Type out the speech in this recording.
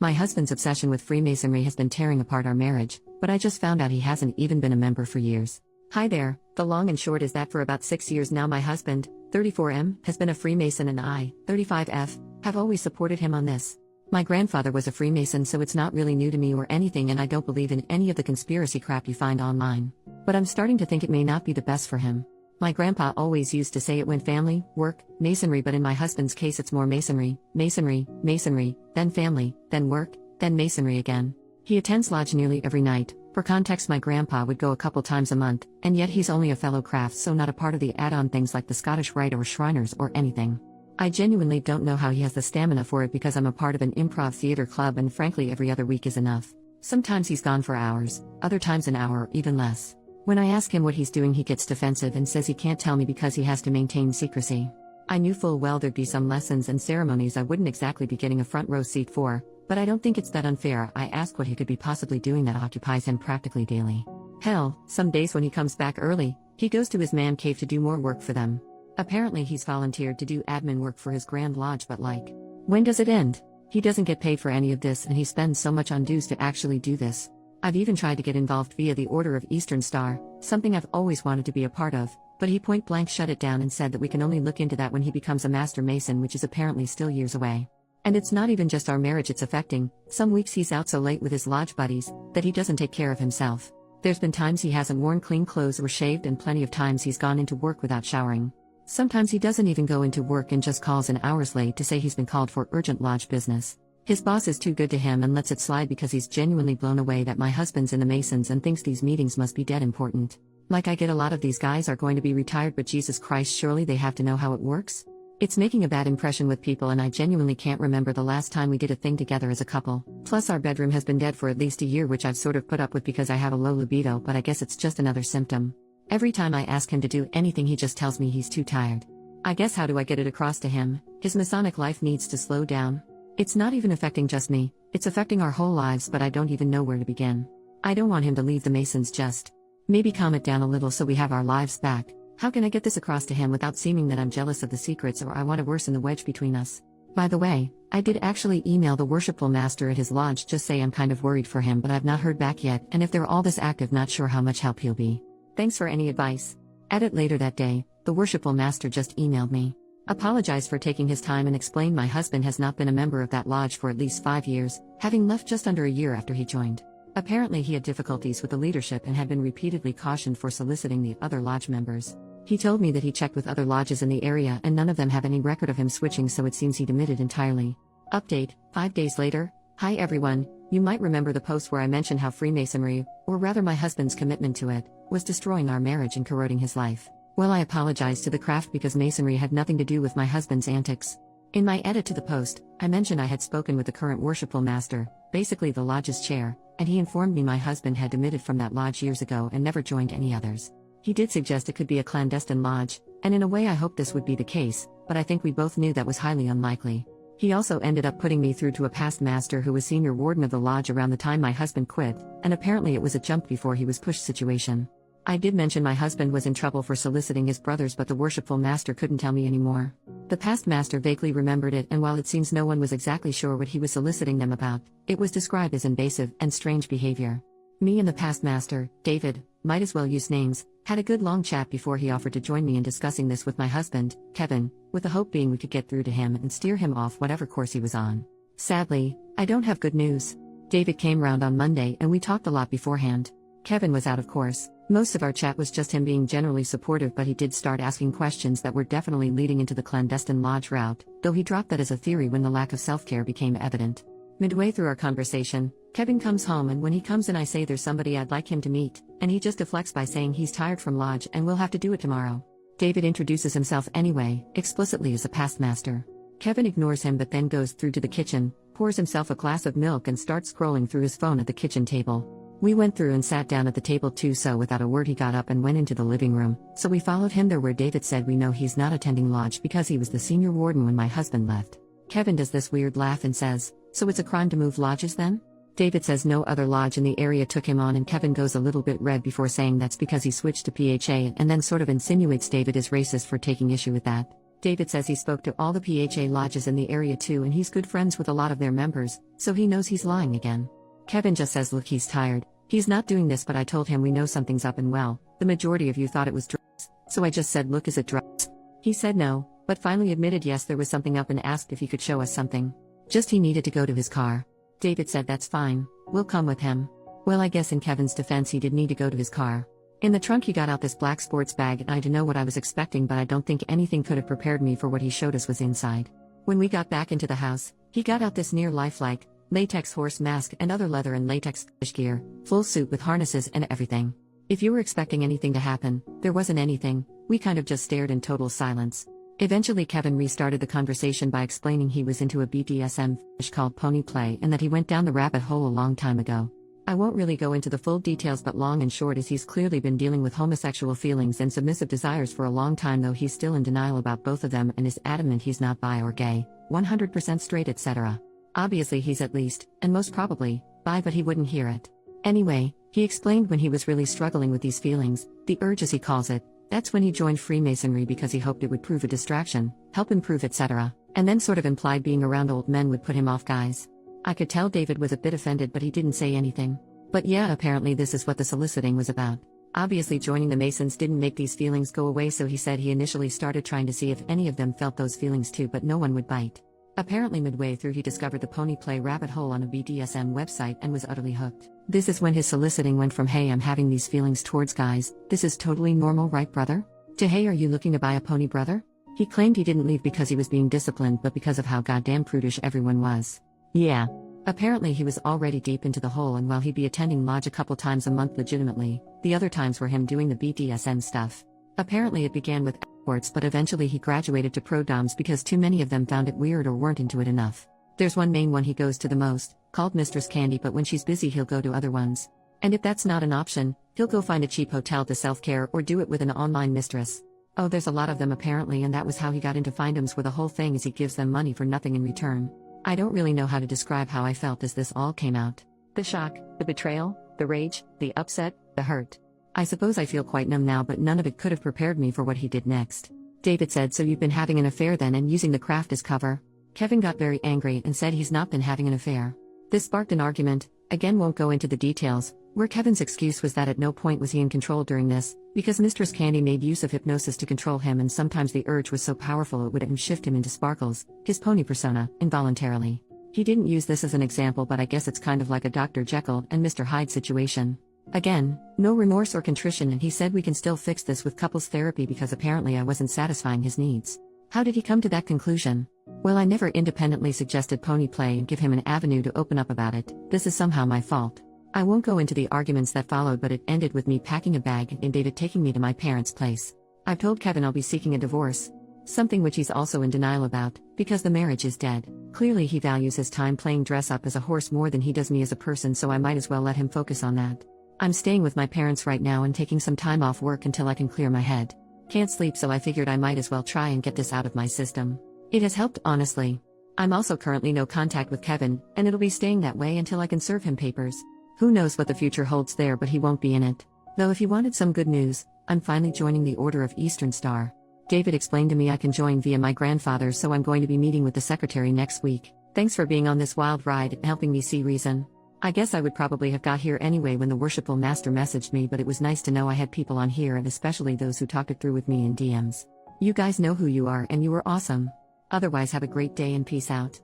My husband's obsession with Freemasonry has been tearing apart our marriage, but I just found out he hasn't even been a member for years. Hi there, the long and short is that for about 6 years now my husband, 34M, has been a Freemason and I, 35F, have always supported him on this. My grandfather was a Freemason, so it's not really new to me or anything, and I don't believe in any of the conspiracy crap you find online. But I'm starting to think it may not be the best for him. My grandpa always used to say it went family, work, masonry, but in my husband's case it's more masonry, masonry, masonry, then family, then work, then masonry again. He attends lodge nearly every night. For context, my grandpa would go a couple times a month, and yet he's only a fellow craft, so not a part of the add-on things like the Scottish Rite or Shriners or anything. I genuinely don't know how he has the stamina for it, because I'm a part of an improv theater club and frankly every other week is enough. Sometimes he's gone for hours, other times an hour or even less. When I ask him what he's doing, he gets defensive and says he can't tell me because he has to maintain secrecy. I knew full well there'd be some lessons and ceremonies I wouldn't exactly be getting a front row seat for, but I don't think it's that unfair. I ask what he could be possibly doing that occupies him practically daily. Hell, some days when he comes back early, he goes to his man cave to do more work for them. Apparently he's volunteered to do admin work for his Grand Lodge, but like, when does it end? He doesn't get paid for any of this, and he spends so much on dues to actually do this. I've even tried to get involved via the Order of Eastern Star, something I've always wanted to be a part of, but he point blank shut it down and said that we can only look into that when he becomes a Master Mason, which is apparently still years away. And it's not even just our marriage it's affecting. Some weeks he's out so late with his lodge buddies that he doesn't take care of himself. There's been times he hasn't worn clean clothes or shaved, and plenty of times he's gone into work without showering. Sometimes he doesn't even go into work and just calls in hours late to say he's been called for urgent lodge business. His boss is too good to him and lets it slide because he's genuinely blown away that my husband's in the Masons and thinks these meetings must be dead important. Like, I get a lot of these guys are going to be retired, but Jesus Christ, surely they have to know how it works? It's making a bad impression with people, and I genuinely can't remember the last time we did a thing together as a couple. Plus our bedroom has been dead for at least a year, which I've sort of put up with because I have a low libido, but I guess it's just another symptom. Every time I ask him to do anything he just tells me he's too tired. I guess how do I get it across to him? His Masonic life needs to slow down. It's not even affecting just me, it's affecting our whole lives, but I don't even know where to begin. I don't want him to leave the Masons, just maybe calm it down a little so we have our lives back. How can I get this across to him without seeming that I'm jealous of the secrets or I want to worsen the wedge between us? By the way, I did actually email the worshipful master at his lodge, just say I'm kind of worried for him, but I've not heard back yet, and if they're all this active, not sure how much help he'll be. Thanks for any advice. Edit later that day, the worshipful master just emailed me. Apologized for taking his time and explained my husband has not been a member of that lodge for at least 5 years, having left just under a year after he joined. Apparently he had difficulties with the leadership and had been repeatedly cautioned for soliciting the other lodge members. He told me that he checked with other lodges in the area and none of them have any record of him switching, so it seems he demitted entirely. Update, 5 days later. Hi everyone, you might remember the post where I mentioned how Freemasonry, or rather my husband's commitment to it, was destroying our marriage and corroding his life. Well, I apologized to the craft because Masonry had nothing to do with my husband's antics. In my edit to the post, I mentioned I had spoken with the current worshipful master, basically the lodge's chair, and he informed me my husband had demitted from that lodge years ago and never joined any others. He did suggest it could be a clandestine lodge, and in a way I hoped this would be the case, but I think we both knew that was highly unlikely. He also ended up putting me through to a past master who was senior warden of the lodge around the time my husband quit, and apparently it was a jump before he was pushed situation. I did mention my husband was in trouble for soliciting his brothers, but the worshipful master couldn't tell me anymore. The past master vaguely remembered it, and while it seems no one was exactly sure what he was soliciting them about, it was described as invasive and strange behavior. Me and the past master, David, might as well use names, had a good long chat before he offered to join me in discussing this with my husband, Kevin, with the hope being we could get through to him and steer him off whatever course he was on. Sadly, I don't have good news. David came round on Monday and we talked a lot beforehand. Kevin was out, of course. Most of our chat was just him being generally supportive, but he did start asking questions that were definitely leading into the clandestine lodge route, though he dropped that as a theory when the lack of self-care became evident. Midway through our conversation, Kevin comes home, and when he comes in I say there's somebody I'd like him to meet, and he just deflects by saying he's tired from lodge and will have to do it tomorrow. David introduces himself anyway, explicitly as a past master. Kevin ignores him but then goes through to the kitchen, pours himself a glass of milk and starts scrolling through his phone at the kitchen table. We went through and sat down at the table too, so without a word he got up and went into the living room, so we followed him there where David said we know he's not attending lodge because he was the senior warden when my husband left. Kevin does this weird laugh and says, "So it's a crime to move lodges then?" David says no other lodge in the area took him on, and Kevin goes a little bit red before saying that's because he switched to PHA, and then sort of insinuates David is racist for taking issue with that. David says he spoke to all the PHA lodges in the area too and he's good friends with a lot of their members, so he knows he's lying again. Kevin just says look, he's tired. He's not doing this, but I told him we know something's up and well, the majority of you thought it was drugs, so I just said look, is it drugs? He said no, but finally admitted yes, there was something up and asked if he could show us something. Just he needed to go to his car. David said that's fine, we'll come with him. Well, I guess in Kevin's defense he did need to go to his car. In the trunk he got out this black sports bag and I don't know what I was expecting, but I don't think anything could have prepared me for what he showed us was inside. When we got back into the house, he got out this near lifelike latex horse mask and other leather and latex fish gear, full suit with harnesses and everything. If you were expecting anything to happen, there wasn't anything. We kind of just stared in total silence. Eventually Kevin restarted the conversation by explaining he was into a BDSM fetish called pony play and that he went down the rabbit hole a long time ago. I won't really go into the full details, but long and short is he's clearly been dealing with homosexual feelings and submissive desires for a long time, though he's still in denial about both of them and is adamant he's not bi or gay, 100% straight, etc. Obviously he's at least, and most probably, bi, but he wouldn't hear it. Anyway, he explained when he was really struggling with these feelings, the urge as he calls it, that's when he joined Freemasonry because he hoped it would prove a distraction, help improve, etc. And then sort of implied being around old men would put him off guys. I could tell David was a bit offended, but he didn't say anything. But yeah, apparently this is what the soliciting was about. Obviously joining the Masons didn't make these feelings go away, so he said he initially started trying to see if any of them felt those feelings too, but no one would bite. Apparently midway through he discovered the pony play rabbit hole on a BDSM website and was utterly hooked. This is when his soliciting went from hey, I'm having these feelings towards guys, this is totally normal, right brother? To hey, are you looking to buy a pony, brother? He claimed he didn't leave because he was being disciplined, but because of how goddamn prudish everyone was. Yeah. Apparently he was already deep into the hole, and while he'd be attending lodge a couple times a month legitimately, the other times were him doing the BDSM stuff. Apparently it began with escorts, but eventually he graduated to pro-doms because too many of them found it weird or weren't into it enough. There's one main one he goes to the most, called Mistress Candy, but when she's busy he'll go to other ones. And if that's not an option, he'll go find a cheap hotel to self-care or do it with an online mistress. Oh, there's a lot of them apparently, and that was how he got into findoms, where the whole thing is he gives them money for nothing in return. I don't really know how to describe how I felt as this all came out. The shock, the betrayal, the rage, the upset, the hurt. I suppose I feel quite numb now, but none of it could have prepared me for what he did next. David said, so you've been having an affair then and using the craft as cover? Kevin got very angry and said he's not been having an affair. This sparked an argument, again won't go into the details, where Kevin's excuse was that at no point was he in control during this, because Mistress Candy made use of hypnosis to control him, and sometimes the urge was so powerful it would shift him into Sparkles, his pony persona, involuntarily. He didn't use this as an example, but I guess it's kind of like a Dr. Jekyll and Mr. Hyde situation. Again, no remorse or contrition, and he said we can still fix this with couples therapy because apparently I wasn't satisfying his needs. How did he come to that conclusion? Well, I never independently suggested pony play and give him an avenue to open up about it. This is somehow my fault. I won't go into the arguments that followed, but it ended with me packing a bag and David taking me to my parents' place. I've told Kevin I'll be seeking a divorce. Something which he's also in denial about, because the marriage is dead. Clearly he values his time playing dress up as a horse more than he does me as a person, so I might as well let him focus on that. I'm staying with my parents right now and taking some time off work until I can clear my head. Can't sleep, so I figured I might as well try and get this out of my system. It has helped, honestly. I'm also currently no contact with Kevin, and it'll be staying that way until I can serve him papers. Who knows what the future holds there, but he won't be in it. Though if you wanted some good news, I'm finally joining the Order of Eastern Star. David explained to me I can join via my grandfather, so I'm going to be meeting with the secretary next week. Thanks for being on this wild ride and helping me see reason. I guess I would probably have got here anyway when the worshipful master messaged me, but it was nice to know I had people on here, and especially those who talked it through with me in DMs. You guys know who you are and you were awesome. Otherwise, have a great day and peace out.